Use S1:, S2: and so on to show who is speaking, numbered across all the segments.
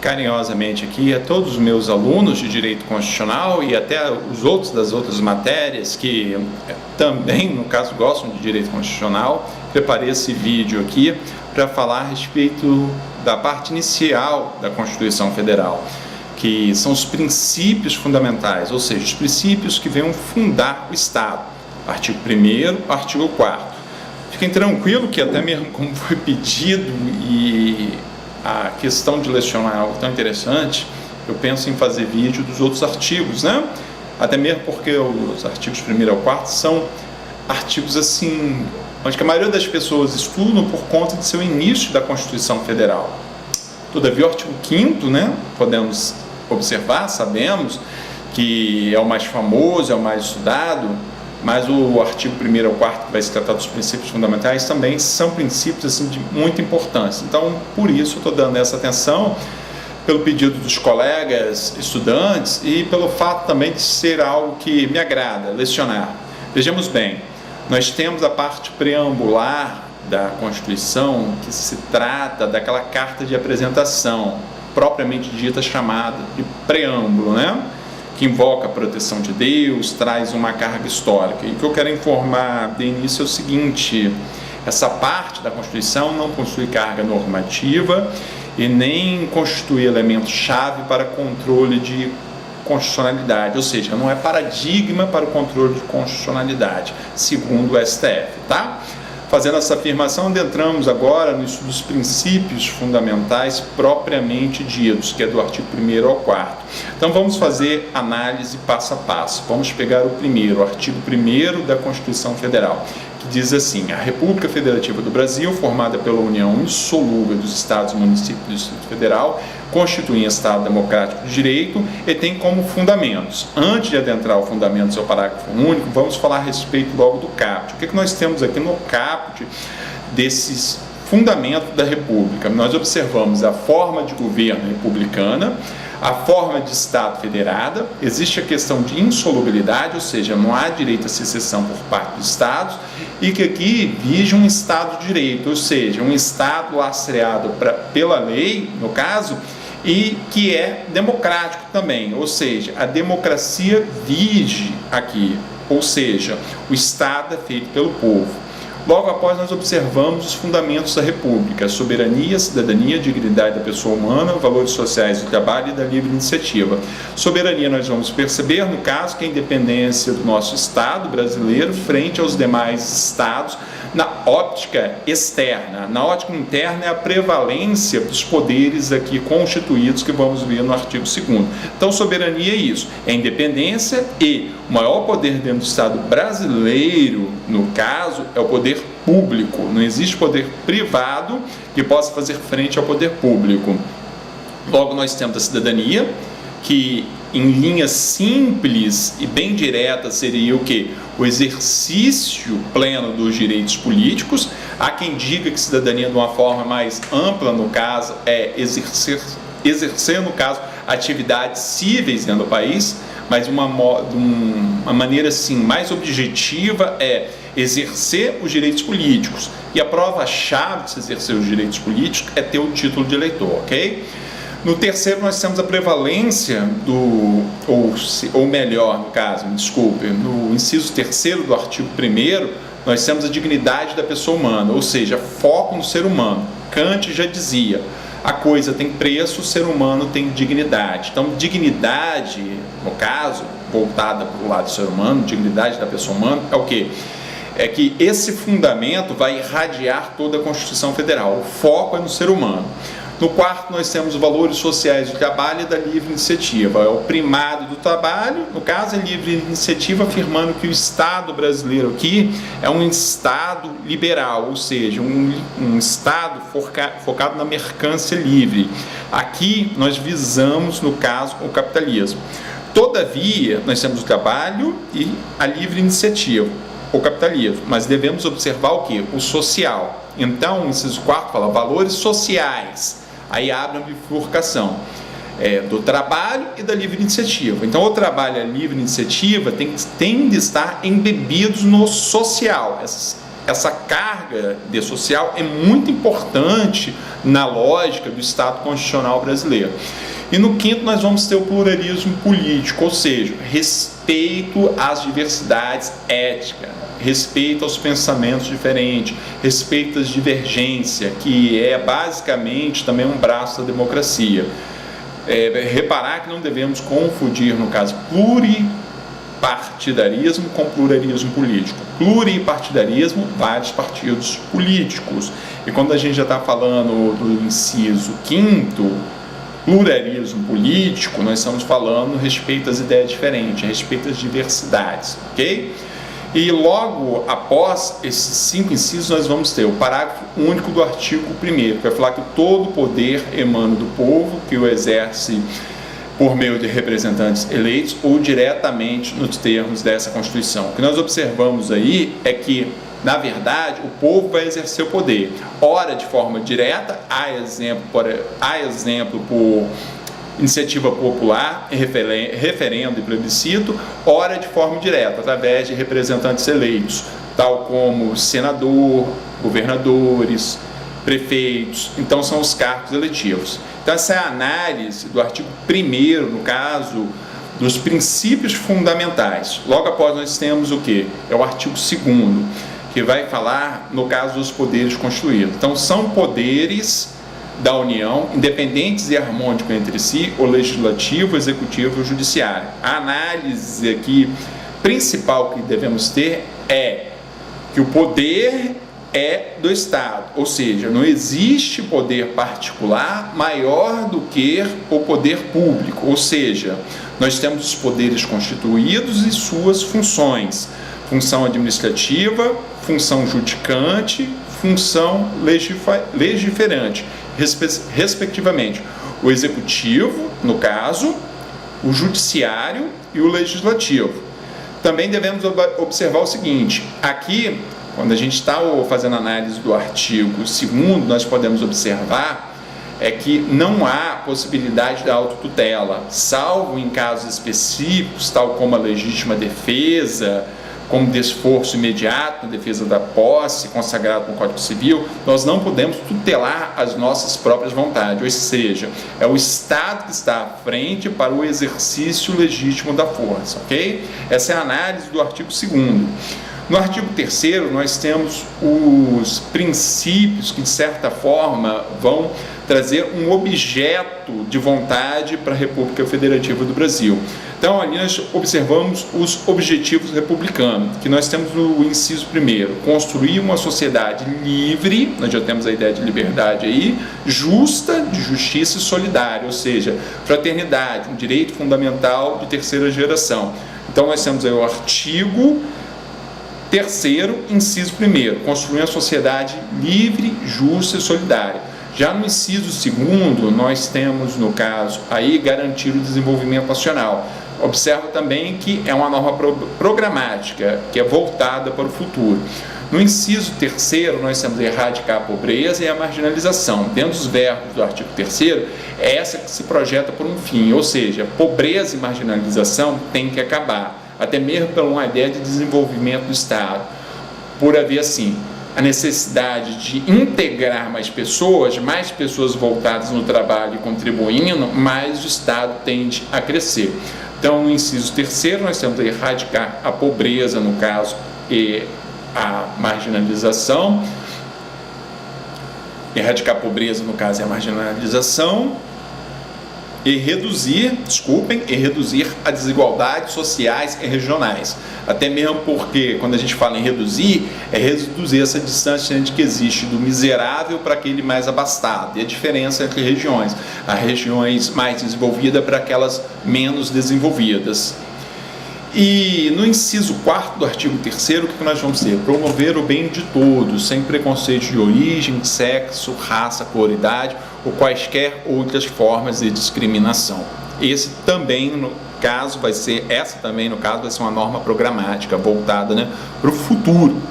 S1: carinhosamente aqui a todos os meus alunos de Direito Constitucional e até os outros das outras matérias que também, no caso, gostam de Direito Constitucional. Preparei esse vídeo aqui para falar a respeito da parte inicial da Constituição Federal, que são os princípios fundamentais, ou seja, os princípios que venham fundar o Estado. Artigo 1º, artigo 4º. Fiquem tranquilos que até mesmo como foi pedido e a questão de lecionar é algo tão interessante, eu penso em fazer vídeo dos outros artigos, né? Até mesmo porque os artigos 1º ao 4º são artigos assim, onde a maioria das pessoas estudam por conta de seu início da Constituição Federal. Todavia, o artigo 5º, né, podemos observar, sabemos que é o mais famoso, é o mais estudado, mas o artigo 1º ao 4º, que vai se tratar dos princípios fundamentais, também são princípios assim, de muita importância. Então, por isso, eu estou dando essa atenção, pelo pedido dos colegas estudantes e pelo fato também de ser algo que me agrada, lecionar. Vejamos bem, nós temos a parte preambular da Constituição, que se trata daquela carta de apresentação, propriamente dita, chamada de preâmbulo, né? Que invoca a proteção de Deus, traz uma carga histórica. E o que eu quero informar de início é o seguinte: essa parte da Constituição não possui carga normativa e nem constitui elemento-chave para controle de constitucionalidade, ou seja, não é paradigma para o controle de constitucionalidade, segundo o STF, tá? Fazendo essa afirmação, adentramos agora no estudo dos princípios fundamentais propriamente ditos, que é do artigo 1º ao 4º. Então vamos fazer análise passo a passo. Vamos pegar o primeiro, o artigo 1º da Constituição Federal, que diz assim: a República Federativa do Brasil, formada pela união indissolúvel dos Estados e municípios do Distrito Federal, constitui um Estado democrático de direito e tem como fundamentos. Antes de adentrar o fundamento do seu parágrafo único, vamos falar a respeito logo do caput. O que nós temos aqui no caput desses fundamentos da República? Nós observamos a forma de governo republicana, a forma de Estado federada, existe a questão de insolubilidade, ou seja, não há direito à secessão por parte dos Estados, e que aqui vige um Estado de direito, ou seja, um Estado lastreado pela lei, no caso, e que é democrático também, ou seja, a democracia vige aqui, ou seja, o Estado é feito pelo povo. Logo após, nós observamos os fundamentos da República: a soberania, a cidadania, a dignidade da pessoa humana, valores sociais do trabalho e da livre iniciativa. Soberania, nós vamos perceber, no caso, que a independência do nosso Estado brasileiro frente aos demais Estados na óptica externa. Na ótica interna é a prevalência dos poderes aqui constituídos, que vamos ver no artigo 2º. Então, soberania é isso, é independência, e o maior poder dentro do Estado brasileiro, no caso, é o poder público. Não existe poder privado que possa fazer frente ao poder público. Logo, nós temos a cidadania, que em linhas simples e bem diretas seria o quê? O exercício pleno dos direitos políticos. Há quem diga que cidadania, de uma forma mais ampla, no caso, é exercer no caso, atividades cíveis dentro do país, mas uma maneira assim mais objetiva é exercer os direitos políticos. E a prova-chave de se exercer os direitos políticos é ter o título de eleitor, ok? No terceiro, nós temos a prevalência ou melhor, no caso, me desculpe, no inciso 3º do artigo 1º, nós temos a dignidade da pessoa humana, ou seja, foco no ser humano. Kant já dizia: a coisa tem preço, o ser humano tem dignidade. Então, dignidade, no caso, voltada para o lado do ser humano, dignidade da pessoa humana, é o quê? É que esse fundamento vai irradiar toda a Constituição Federal. O foco é no ser humano. No quarto, nós temos os valores sociais do trabalho e da livre iniciativa. É o primado do trabalho, no caso, é livre iniciativa, afirmando que o Estado brasileiro aqui é um Estado liberal, ou seja, um Estado focado na mercância livre. Aqui, nós visamos, no caso, o capitalismo. Todavia, nós temos o trabalho e a livre iniciativa, o capitalismo, mas devemos observar o que? O social. Então, o inciso 4 fala valores sociais. Aí abre uma bifurcação do trabalho e da livre iniciativa. Então, o trabalho e a livre iniciativa tem de estar embebidos no social. essa carga de social é muito importante na lógica do Estado constitucional brasileiro. E no quinto nós vamos ter o pluralismo político, ou seja, respeito às diversidades étnicas, respeito aos pensamentos diferentes, respeito às divergências, que é basicamente também um braço da democracia. Reparar que não devemos confundir, no caso, pluripartidarismo com pluralismo político. Pluripartidarismo, vários partidos políticos. E quando a gente já está falando do inciso quinto, pluralismo político, nós estamos falando a respeito às ideias diferentes, a respeito às diversidades, ok? E logo após esses 5 incisos, nós vamos ter o parágrafo único do artigo 1º, que vai falar que todo poder emana do povo, que o exerce por meio de representantes eleitos ou diretamente nos termos dessa Constituição. O que nós observamos aí é que, na verdade, o povo vai exercer o poder, ora de forma direta, há exemplo por iniciativa popular, referendo e plebiscito, ora de forma direta, através de representantes eleitos, tal como senador, governadores, prefeitos. Então são os cargos eletivos. Então essa é a análise do artigo 1º, no caso dos princípios fundamentais. Logo após nós temos o que? É o artigo 2º, que vai falar no caso dos poderes constituídos. Então são poderes da União, independentes e harmônicos entre si, o legislativo, o executivo e o judiciário. A análise aqui principal que devemos ter é que o poder é do Estado, ou seja, não existe poder particular maior do que o poder público, ou seja, nós temos os poderes constituídos e suas funções, função administrativa, função judicante, função legiferante, respectivamente, o executivo, no caso, o judiciário e o legislativo. Também devemos observar o seguinte, aqui, quando a gente está fazendo análise do artigo 2º, nós podemos observar que não há possibilidade da autotutela, salvo em casos específicos, tal como a legítima defesa, como desforço imediato na defesa da posse, consagrado no Código Civil, nós não podemos tutelar as nossas próprias vontades, ou seja, é o Estado que está à frente para o exercício legítimo da força, ok? Essa é a análise do artigo 2º. No artigo 3º, nós temos os princípios que, de certa forma, vão trazer um objeto de vontade para a República Federativa do Brasil. Então, ali nós observamos os objetivos republicanos, que nós temos no inciso 1º, construir uma sociedade livre, nós já temos a ideia de liberdade aí, justa, de justiça e solidária, ou seja, fraternidade, um direito fundamental de terceira geração. Então, nós temos aí o artigo 3º, inciso 1º, construir uma sociedade livre, justa e solidária. Já no inciso 2º, nós temos, no caso, aí garantir o desenvolvimento nacional. Observa também que é uma norma programática, que é voltada para o futuro. No inciso 3º, nós temos erradicar a pobreza e a marginalização. Dentro dos verbos do artigo 3º, é essa que se projeta por um fim, ou seja, pobreza e marginalização tem que acabar, até mesmo por uma ideia de desenvolvimento do Estado, por haver, assim, a necessidade de integrar mais pessoas voltadas no trabalho e contribuindo, mais o Estado tende a crescer. Então, no inciso 3º, nós temos que erradicar a pobreza, no caso, e a marginalização. Erradicar a pobreza, no caso, e a marginalização. E reduzir as desigualdades sociais e regionais. Até mesmo porque, quando a gente fala em reduzir, é reduzir essa distância que existe do miserável para aquele mais abastado. E a diferença entre regiões. As regiões mais desenvolvidas para aquelas menos desenvolvidas. E no inciso 4º do artigo 3º, o que nós vamos ter? Promover o bem de todos, sem preconceito de origem, sexo, raça, cor, idade ou quaisquer outras formas de discriminação. Essa também, no caso, vai ser uma norma programática voltada, para o futuro.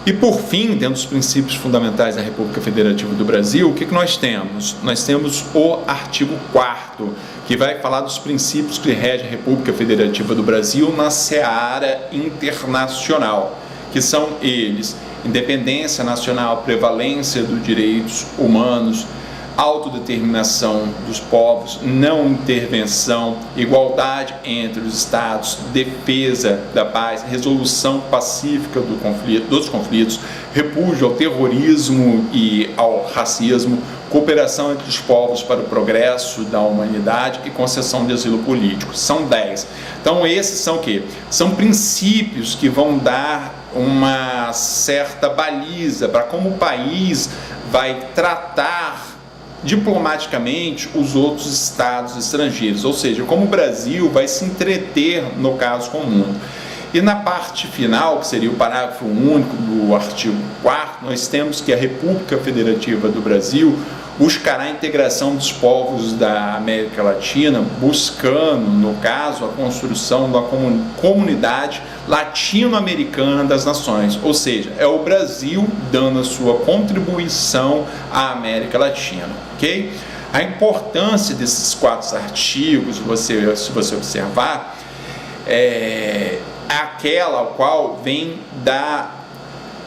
S1: E por fim, dentro dos princípios fundamentais da República Federativa do Brasil, o que nós temos? Nós temos o artigo 4º, que vai falar dos princípios que regem a República Federativa do Brasil na seara internacional, que são eles: independência nacional, prevalência dos direitos humanos, autodeterminação dos povos, não intervenção, igualdade entre os estados, defesa da paz, resolução pacífica dos conflitos, repúdio ao terrorismo e ao racismo, cooperação entre os povos para o progresso da humanidade e concessão de asilo político. São 10. Então esses são o quê? São princípios que vão dar uma certa baliza para como o país vai tratar diplomaticamente os outros estados estrangeiros, ou seja, como o Brasil vai se entreter no caso com o mundo. E na parte final, que seria o parágrafo único do artigo 4º, nós temos que a República Federativa do Brasil buscará a integração dos povos da América Latina, buscando, no caso, a construção da comunidade latino-americana das nações, ou seja, é o Brasil dando a sua contribuição à América Latina, ok? A importância desses 4 artigos, se você observar, é aquela ao qual vem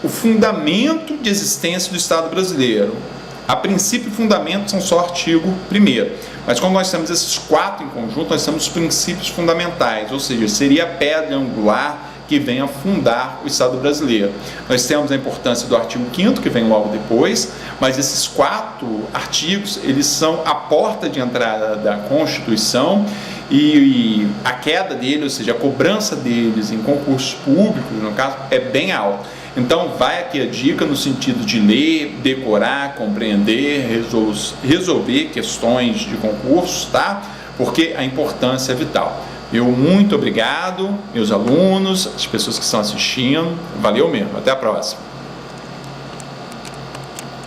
S1: o fundamento de existência do Estado brasileiro. A princípio e fundamento são só artigo 1º, mas quando nós temos esses 4 em conjunto, nós temos os princípios fundamentais, ou seja, seria a pedra angular que vem a fundar o Estado brasileiro. Nós temos a importância do artigo 5º, que vem logo depois, mas esses 4 artigos, eles são a porta de entrada da Constituição e a queda deles, ou seja, a cobrança deles em concursos públicos, no caso, é bem alta. Então vai aqui a dica no sentido de ler, decorar, compreender, resolver questões de concursos, tá? Porque a importância é vital. Eu muito obrigado, meus alunos, as pessoas que estão assistindo, valeu mesmo, até a próxima.